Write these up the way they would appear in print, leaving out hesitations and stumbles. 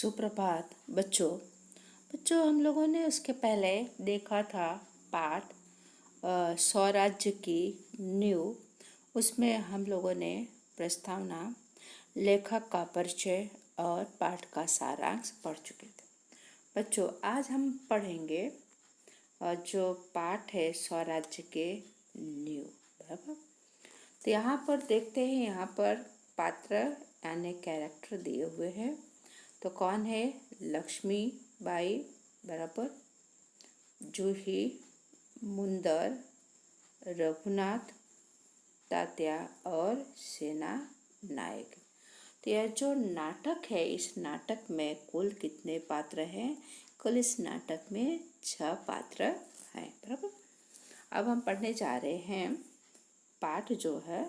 सुप्रभात बच्चों। हम लोगों ने उसके पहले देखा था पाठ स्वराज्य की नींव। उसमें हम लोगों ने प्रस्तावना, लेखक का परिचय और पाठ का सारांश पढ़ चुके थे। बच्चों, आज हम पढ़ेंगे जो पाठ है स्वराज्य के नींव। बराबर। तो यहाँ पर देखते हैं, यहाँ पर पात्र यानी कैरेक्टर दिए हुए हैं। तो कौन है? लक्ष्मी बाई, बराबर, जूही, मुंदर, रघुनाथ, तात्या और सेना नायक। तो यह जो नाटक है, इस नाटक में कुल कितने पात्र हैं? कुल इस नाटक में 6 पात्र हैं। बराबर। अब हम पढ़ने जा रहे हैं पाठ जो है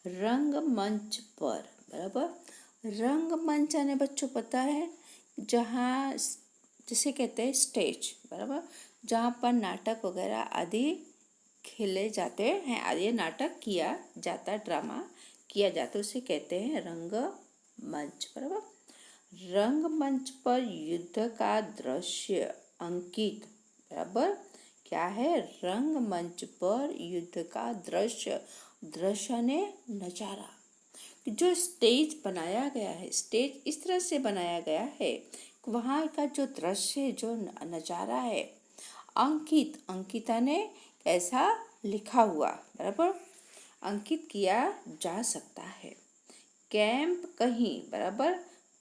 रंगमंच पर। बराबर। रंगमंच यानी बच्चों पता है जहाँ, जिसे कहते हैं स्टेज। बराबर। जहाँ पर नाटक वगैरह आदि खेले जाते हैं, आदि नाटक किया जाता, ड्रामा किया जाता, उसे कहते हैं रंगमंच। बराबर। रंगमंच पर युद्ध का दृश्य अंकित। बराबर। क्या है? रंगमंच पर युद्ध का दृश्य, दृश्य ने नजारा। जो स्टेज बनाया गया है, स्टेज इस तरह से बनाया गया है, वहाँ का जो दृश्य, जो नजारा है, अंकित, अंकिता ने ऐसा लिखा हुआ, बराबर, अंकित किया जा सकता है। कैंप कहीं, बराबर,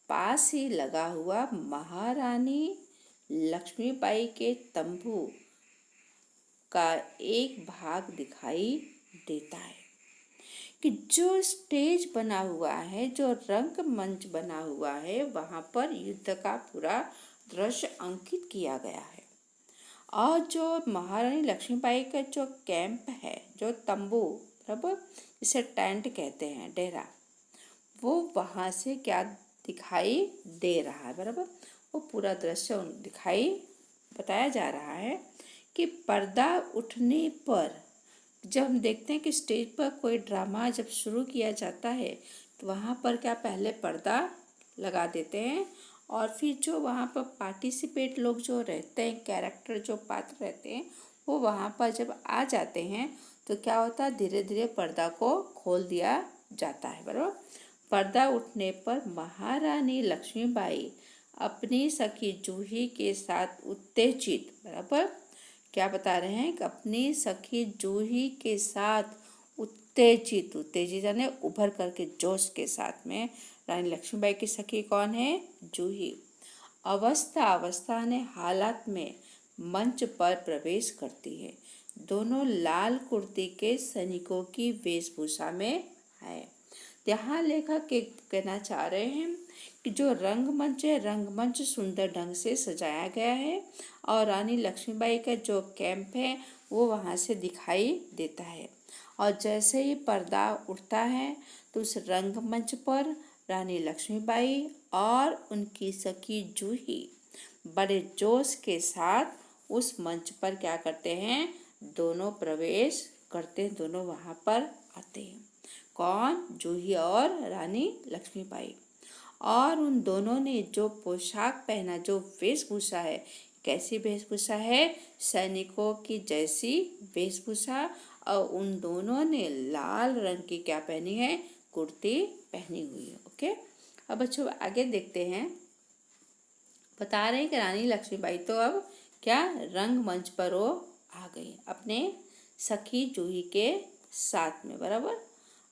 पास ही लगा हुआ महारानी लक्ष्मीबाई के तंबू का एक भाग दिखाई देता है। कि जो स्टेज बना हुआ है, जो रंगमंच बना हुआ है, वहाँ पर युद्ध का पूरा दृश्य अंकित किया गया है। और जो महारानी लक्ष्मीबाई का जो कैंप है, जो तंबू, बराबर, इसे टेंट कहते हैं, डेरा, वो वहाँ से क्या दिखाई दे रहा है? बराबर। वो पूरा दृश्य दिखाई, बताया जा रहा है कि पर्दा उठने पर, जब हम देखते हैं कि स्टेज पर कोई ड्रामा जब शुरू किया जाता है, तो वहाँ पर क्या पहले पर्दा लगा देते हैं, और फिर जो वहाँ पर पार्टिसिपेट लोग जो रहते हैं, कैरेक्टर जो पात्र रहते हैं, वो वहाँ पर जब आ जाते हैं तो क्या होता है? धीरे धीरे पर्दा को खोल दिया जाता है। बराबर। पर्दा उठने पर महारानी लक्ष्मीबाई अपनी सखी जूही के साथ उत्तेजित, बराबर, क्या बता रहे हैं कि अपनी सखी जूही के साथ उत्तेजित, उत्तेजित यानी उभर करके, जोश के साथ में। रानी लक्ष्मीबाई की सखी कौन है? जूही। अवस्था ने हालात में मंच पर प्रवेश करती है। दोनों लाल कुर्ती के सैनिकों की वेशभूषा में है। यहाँ लेखक कहना चाह रहे हैं कि जो रंगमंच है, रंगमंच सुंदर ढंग से सजाया गया है, और रानी लक्ष्मीबाई का जो कैंप है वो वहाँ से दिखाई देता है। और जैसे ही पर्दा उठता है तो उस रंगमंच पर रानी लक्ष्मीबाई और उनकी सखी जूही बड़े जोश के साथ उस मंच पर क्या करते हैं? दोनों प्रवेश करते हैं, दोनों वहाँ पर आते हैं। कौन? जूही और रानी लक्ष्मीबाई। और उन दोनों ने जो पोशाक पहना, जो वेशभूषा है, कैसी वेशभूषा है? सैनिकों की जैसी वेशभूषा। और उन दोनों ने लाल रंग की क्या पहनी है? कुर्ती पहनी हुई है। ओके। अब बच्चों आगे देखते हैं। बता रहे हैं कि रानी लक्ष्मीबाई तो अब क्या रंगमंच पर वो आ गई अपने सखी जूही के साथ में। बराबर।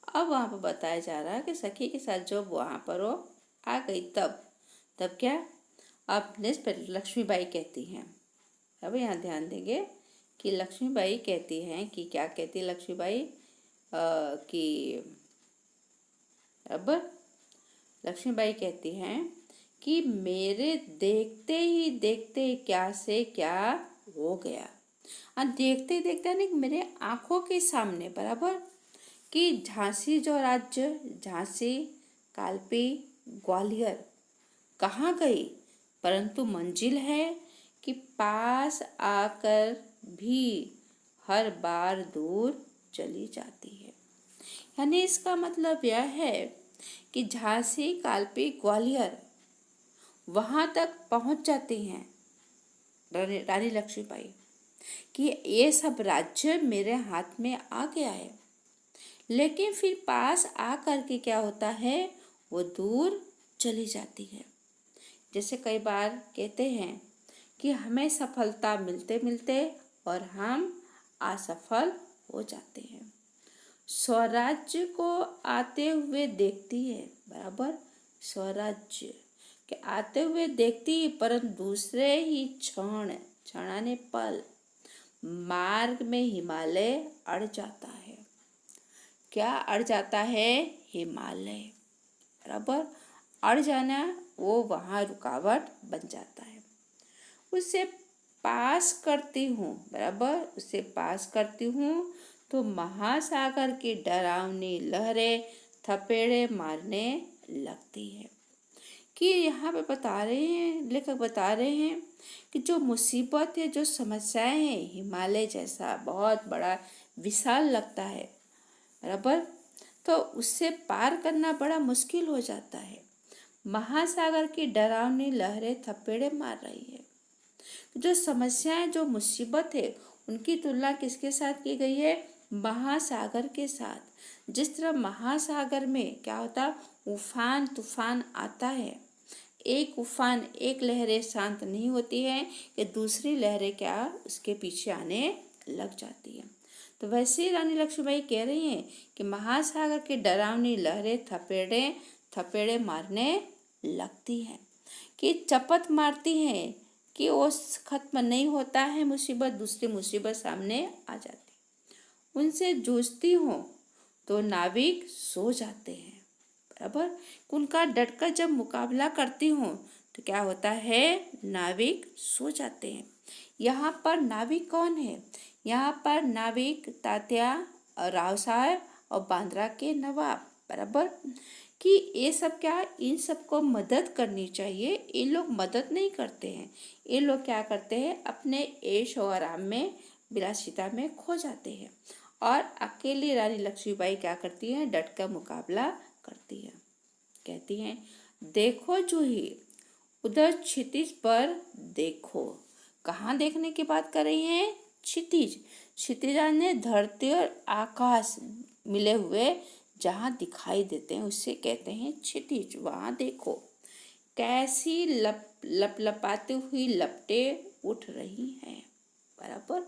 अब वहाँ पर बताया जा रहा है कि सखी के साथ जो वहाँ पर वो आ गई, तब क्या? अब नेक्स्ट लक्ष्मीबाई कहती हैं, अब यहाँ ध्यान देंगे कि लक्ष्मीबाई कहती हैं कि क्या कहती है लक्ष्मीबाई? कि अब लक्ष्मीबाई कहती हैं कि मेरे देखते ही देखते क्या से क्या हो गया। देखते देखते नहीं, मेरे आंखों के सामने, बराबर, कि झांसी जो राज्य, झांसी, कालपी, ग्वालियर कहाँ गई, परंतु मंजिल है कि पास आकर भी हर बार दूर चली जाती है। यानी इसका मतलब यह है कि झांसी, कालपी, ग्वालियर वहाँ तक पहुँच जाती हैं रानी लक्ष्मीबाई कि ये सब राज्य मेरे हाथ में आ गया है। लेकिन फिर पास आ कर के क्या होता है, वो दूर चली जाती है। जैसे कई बार कहते हैं कि हमें सफलता मिलते मिलते और हम असफल हो जाते हैं। स्वराज्य को आते हुए देखती है, बराबर, स्वराज्य के आते हुए देखती, परंतु दूसरे ही क्षणाने पल मार्ग में हिमालय अड़ जाता है। क्या अड़ जाता है? हिमालय, बराबर, अड़ जाना, वो वहाँ रुकावट बन जाता है। उसे पास करती हूँ, बराबर, उसे पास करती हूँ तो महासागर की डरावनी लहरें थपेड़े मारने लगती है। कि यहाँ पे बता रहे हैं, लेखक बता रहे हैं कि जो मुसीबत है, जो समस्याएं हैं, हिमालय जैसा बहुत बड़ा विशाल लगता है, बराबर, तो उससे पार करना बड़ा मुश्किल हो जाता है। महासागर की डरावनी लहरें थपेड़े मार रही है। जो समस्याएं, जो मुसीबत है, उनकी तुलना किसके साथ की गई है? महासागर के साथ। जिस तरह महासागर में क्या होता, उफान तूफान आता है, एक उफान, एक लहरें शांत नहीं होती है कि दूसरी लहरें क्या उसके पीछे आने लग जाती है। तो वैसे ही रानी लक्ष्मीबाई कह रही हैं कि महासागर की डरावनी लहरें थपेड़े मारने लगती हैं, कि चपत मारती हैं कि वो खत्म नहीं होता है मुसीबत, दूसरी मुसीबत सामने आ जाती। उनसे जूझती हूँ तो नाविक सो जाते हैं, बराबर। उनका डटकर जब मुकाबला करती हूँ तो क्या होता है, नाविक सो जाते हैं। यहाँ पर नाविक कौन है? यहाँ पर नाविक तात्या और राव साहब और बांद्रा के नवाब, बराबर, कि ये सब क्या, इन सबको मदद करनी चाहिए। ये लोग मदद नहीं करते हैं, ये लोग क्या करते हैं, अपने ऐश और आराम में, विलासिता में खो जाते हैं। और अकेली रानी लक्ष्मीबाई क्या करती हैं, डट कर मुकाबला करती है। कहती हैं, देखो जूही, उधर क्षितिज पर देखो। कहाँ देखने की बात कर रही हैं? क्षितिज। क्षितिजा ने धरती और आकाश मिले हुए जहाँ दिखाई देते हैं उसे कहते हैं क्षितिज। वहाँ देखो कैसी लपलपाती हुई लपटें उठ रही हैं, बराबर,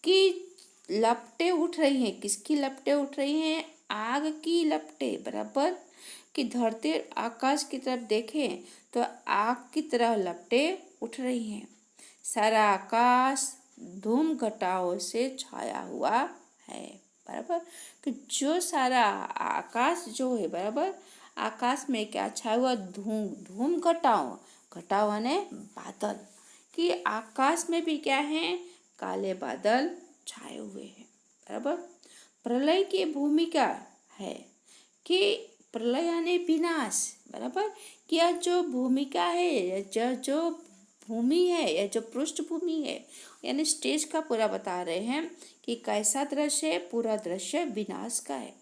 कि लपटें उठ रही हैं। किसकी लपटें उठ रही हैं? आग की लपटें, बराबर, कि धरती आकाश की तरफ देखें तो आग की तरह लपटें उठ रही हैं। सारा आकाश धूम घटाओं से छाया हुआ है, बराबर, कि जो सारा आकाश जो है, बराबर, आकाश में क्या छाया हुआ? धूम घटाओ ने बादल, कि आकाश में भी क्या है? काले बादल छाए हुए हैं, बराबर। प्रलय की भूमिका है कि प्रलय यानी विनाश, बराबर, कि यह जो भूमिका है, जो भूमि है या जो पृष्ठभूमि है, यानी स्टेज का पूरा बता रहे हैं कि कैसा दृश्य है, पूरा दृश्य विनाश का है।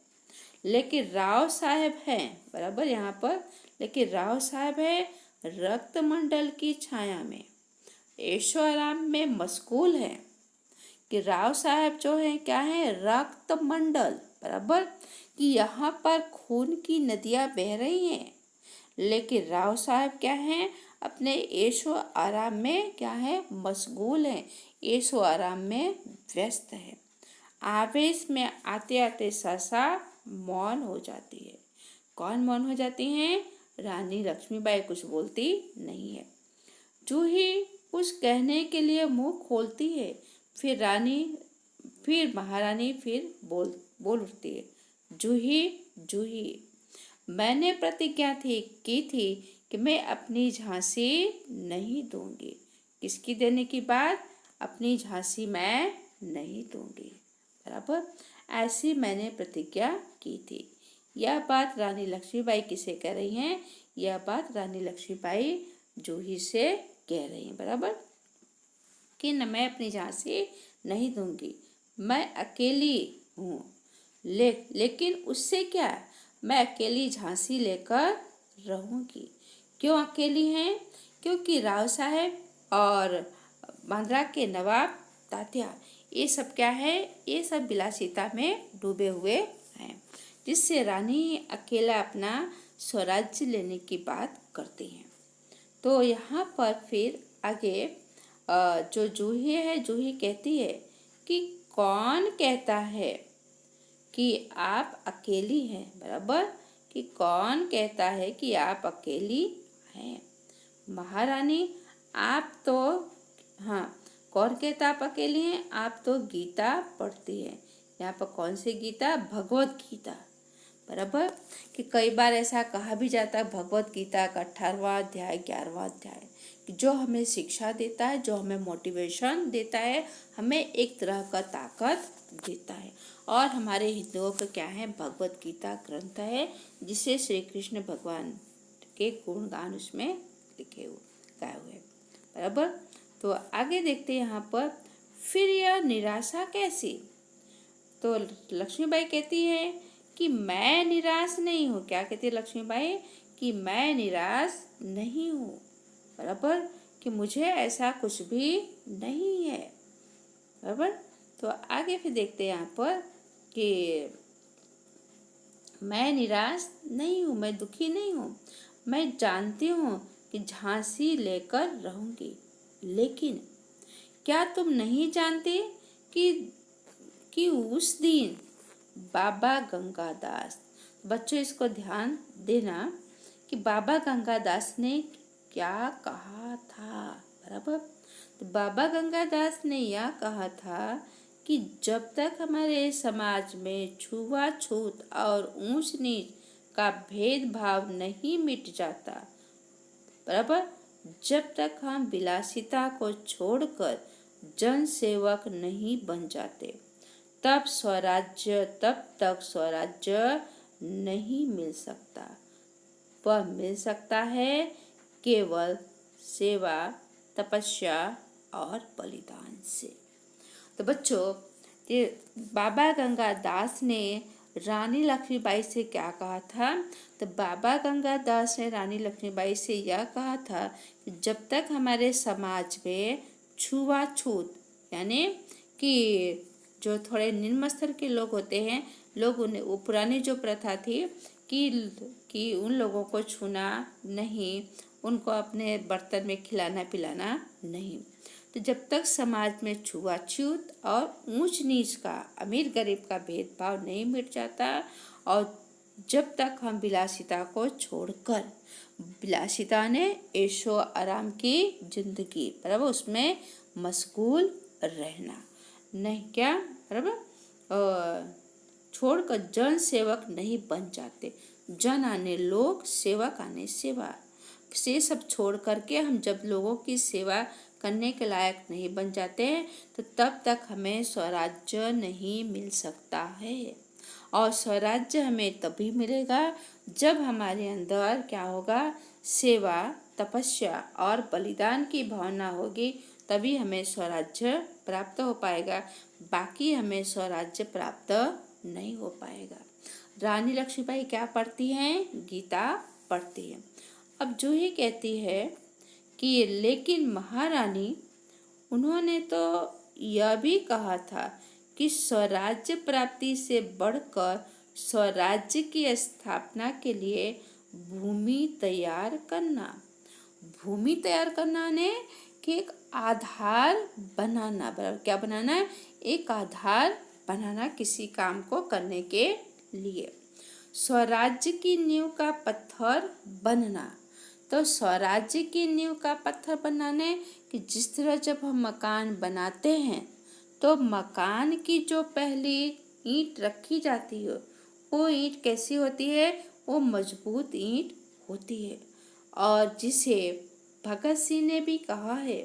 लेकिन राव साहब हैं, बराबर, यहाँ पर, लेकिन राव साहब है रक्तमंडल की छाया में, ऐशो आराम में मशगूल है। कि राव साहब जो है क्या है? रक्तमंडल, बराबर, कि यहाँ पर खून की नदियाँ बह रही हैं, लेकिन राव साहब क्या हैं? अपने ऐशो आराम में क्या है? मशगूल हैं, ऐशो आराम में व्यस्त है। आवेश में आते आते सहसा मौन हो जाती है। कौन मौन हो जाती हैं? रानी लक्ष्मीबाई कुछ बोलती नहीं है। जूही कुछ कहने के लिए मुंह खोलती है, फिर महारानी फिर बोल उठती है, जूही, मैंने प्रतिज्ञा की थी कि मैं अपनी झांसी नहीं दूंगी। किसकी देने की बात? अपनी झांसी मैं नहीं दूंगी, बराबर, ऐसी मैंने प्रतिज्ञा की थी। यह बात रानी लक्ष्मीबाई किसे कह रही हैं? यह बात रानी लक्ष्मीबाई जूही से कह रही हैं, बराबर, कि न मैं अपनी झांसी नहीं दूंगी, मैं अकेली हूँ, लेकिन उससे क्या, मैं अकेली झांसी लेकर रहूंगी, क्यों अकेली हैं? क्योंकि राव साहब और बांद्रा के नवाब तात्या ये सब क्या है, ये सब विलासिता में डूबे हुए हैं, जिससे रानी अकेला अपना स्वराज्य लेने की बात करती हैं। तो यहाँ पर फिर आगे जो जूही है, जूही कहती है कि कौन कहता है कि आप अकेली हैं, बराबर, कि कौन कहता है कि आप अकेली हैं? महारानी आप तो, हाँ, कौन कहता आप अकेली हैं? आप तो गीता पढ़ती हैं। यहाँ पर कौन सी गीता? भगवत गीता, बराबर, कि कई बार ऐसा कहा भी जाता है भगवत गीता का 18वां अध्याय 11वां अध्याय, कि जो हमें शिक्षा देता है, जो हमें मोटिवेशन देता है, हमें एक तरह का ताकत देता है। और हमारे हिंदुओं का क्या है? भगवत गीता ग्रंथ है, जिसे श्री कृष्ण भगवान के गुणगान उसमें लिखे हुए गाए हुए, बराबर। तो आगे देखते हैं यहाँ पर, फिर यह निराशा कैसी? तो लक्ष्मीबाई कहती है कि मैं निराश नहीं हूँ। क्या कहती है लक्ष्मीबाई? कि मैं निराश नहीं हूँ, बराबर, कि मुझे ऐसा कुछ भी नहीं है, बराबर। तो आगे फिर देखते हैं यहाँ पर कि मैं निराश नहीं हूँ, मैं दुखी नहीं हूँ, मैं जानती हूँ कि झांसी लेकर रहूंगी, लेकिन क्या तुम नहीं जानते कि उस दिन बाबा गंगादास, बच्चों इसको ध्यान देना कि बाबा गंगादास ने क्या कहा था, बराबर। तो बाबा गंगादास ने यह कहा था कि जब तक हमारे समाज में छुआछूत और ऊंच नीच का भेदभाव नहीं मिट जाता, बराबर, जब तक हम विलासिता को छोड़कर जन सेवक नहीं बन जाते, तब तक स्वराज्य नहीं मिल सकता। वह मिल सकता है केवल सेवा, तपस्या और बलिदान से। तो बच्चों, ये बाबा गंगादास ने रानी लक्ष्मीबाई से क्या कहा था? तो बाबा गंगादास ने रानी लक्ष्मीबाई से यह कहा था कि जब तक हमारे समाज में छुआछूत, यानी कि जो थोड़े निम्न स्तर के लोग होते हैं, लोग उन्हें, वो पुरानी जो प्रथा थी कि उन लोगों को छूना नहीं, उनको अपने बर्तन में खिलाना पिलाना नहीं। तो जब तक समाज में छुआछूत और ऊंच नीच का, अमीर गरीब का भेदभाव नहीं मिट जाता, और जब तक हम विलासिता को छोड़कर, विलासिता ने ऐशो आराम की जिंदगी, बराबर, उसमें मशगूल रहना नहीं, क्या, बराबर, छोड़कर जन सेवक नहीं बन जाते। जन आने लोग, सेवक आने सेवा, से सब छोड़ करके हम जब लोगों की सेवा करने के लायक नहीं बन जाते हैं, तो तब तक हमें स्वराज्य नहीं मिल सकता है। और स्वराज्य हमें तभी मिलेगा जब हमारे अंदर क्या होगा? सेवा, तपस्या और बलिदान की भावना होगी, तभी हमें स्वराज्य प्राप्त हो पाएगा। बाकी हमें स्वराज्य प्राप्त नहीं हो पाएगा। रानी लक्ष्मीबाई क्या पढ़ती हैं? गीता पढ़ती हैं। अब जूही कहती है कि लेकिन महारानी, उन्होंने तो यह भी कहा था कि स्वराज्य प्राप्ति से बढ़कर स्वराज्य की स्थापना के लिए भूमि तैयार करना। भूमि तैयार करना ने कि एक आधार बनाना, बराबर, क्या बनाना है? एक आधार बनाना किसी काम को करने के लिए। स्वराज्य की नींव का पत्थर बनना। तो स्वराज्य की नींव का पत्थर बनाने कि जिस तरह जब हम मकान बनाते हैं, तो मकान की जो पहली ईंट रखी जाती है, वो ईंट कैसी होती है? वो मजबूत ईंट होती है। और जिसे भगत सिंह ने भी कहा है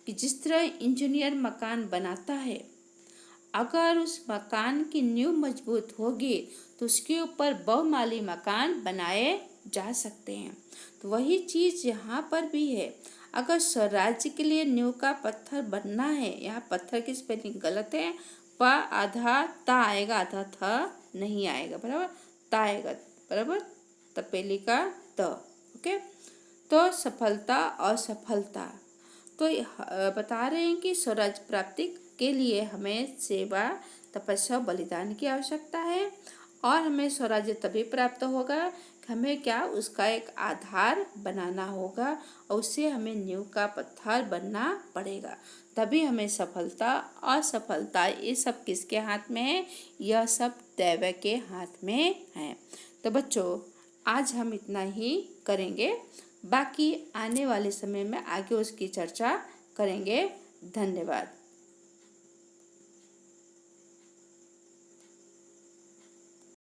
कि जिस तरह इंजीनियर मकान बनाता है, अगर उस मकान की नींव मजबूत होगी तो उसके ऊपर बहुमाली मकान बनाए जा सकते हैं। तो वही चीज़ यहाँ पर भी है। अगर स्वराज्य के लिए नींव का पत्थर बनना है, यहाँ पत्थर की स्पेलिंग गलत है, प आधा ता आएगा, आधा था नहीं आएगा, बराबर, ता आएगा, बराबर, तपेली का त, ओके। तो सफलता असफलता, तो बता रहे हैं कि स्वराज प्राप्ति के लिए हमें सेवा, तपस्या, बलिदान की आवश्यकता है। और हमें स्वराज्य तभी प्राप्त होगा, हमें क्या उसका एक आधार बनाना होगा और उससे हमें नींव का पत्थर बनना पड़ेगा, तभी हमें सफलता असफलता ये सब किसके हाथ में है, यह सब दैव के हाथ में है। तो बच्चों आज हम इतना ही करेंगे, बाकी आने वाले समय में आगे उसकी चर्चा करेंगे। धन्यवाद।